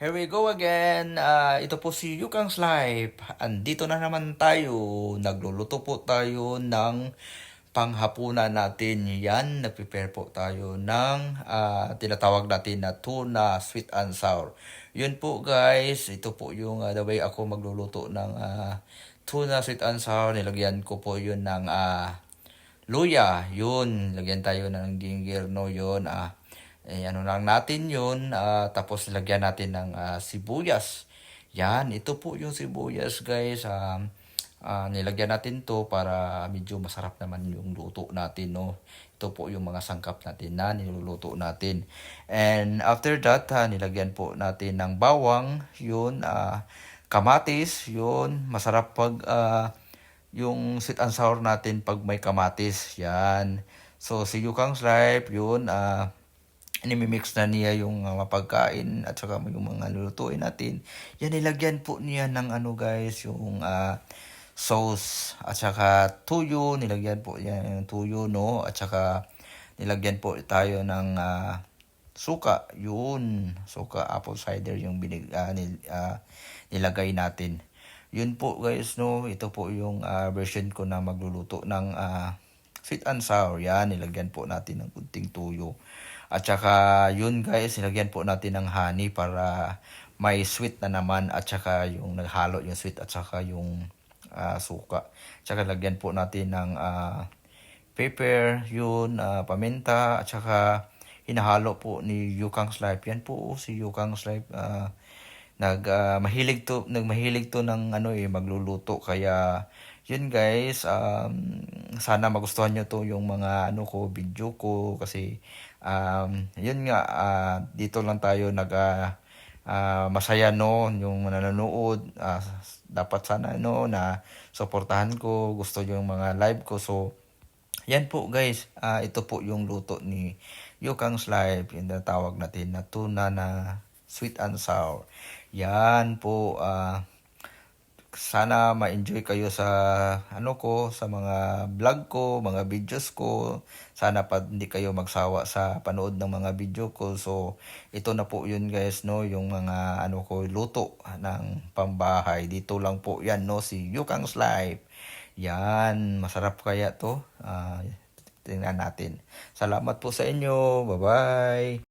Here we go again. Ito po si Yukang's Life. Andito na naman tayo. Nagluluto po tayo ng panghapunan natin. Yan, nagprepare po tayo ng tinatawag natin na tuna sweet and sour. Yun po guys, ito po yung the way ako magluluto ng tuna sweet and sour. Nilagyan ko po yun ng luya. Yun, lagyan tayo ng ginger, no, yun. Ano lang natin yun, tapos lagyan natin ng sibuyas. Yan, ito po yung sibuyas guys. Nilagyan natin to para medyo masarap naman yung luto natin, no. Ito po yung mga sangkap natin na niluluto natin. And after that, nilagyan po natin ng bawang, yun, kamatis, yun. Masarap pag yung sweet and sour natin pag may kamatis. Yan. So, si Yukang's Life, yun, inimimix na niya yung mapagkain at saka yung mga lulutuin natin. Yan, nilagyan po niya ng ano guys, yung sauce at saka tuyo. Nilagyan po yan yung tuyo, no? At saka nilagyan po tayo ng suka. Yun, suka apple cider yung nilagay natin. Yun po guys, no? Ito po yung version ko na magluluto ng sweet and sour. Yan, nilagyan po natin ng kunting tuyo. At saka yun guys, nilagyan po natin ng honey para may sweet na naman. At saka yung naghalo yung sweet at saka yung suka. At saka lagyan po natin ng pepper, yun, paminta. At saka hinahalo po ni Yukang's Life. Yan po si Yukang's Life. Nagmahilig to ng magluluto, kaya yun guys, sana magustuhan nyo to yung mga video ko kasi yun nga, dito lang tayo masaya, no, yung nanonood. Dapat sana na suportahan ko, gusto yung mga live ko. So yan po guys, ito po yung luto ni Yukang's Life, yung tawag natin na tuna na sweet and sour. Yan po, sana ma-enjoy kayo sa sa mga vlog ko, mga videos ko. Sana pa hindi kayo magsawa sa panood ng mga video ko. So ito na po yun guys, no, yung mga luto ng pambahay. Dito lang po yan, no, si Yukang's Life. Yan, masarap kaya to. Tingnan natin. Salamat po sa inyo. Bye-bye.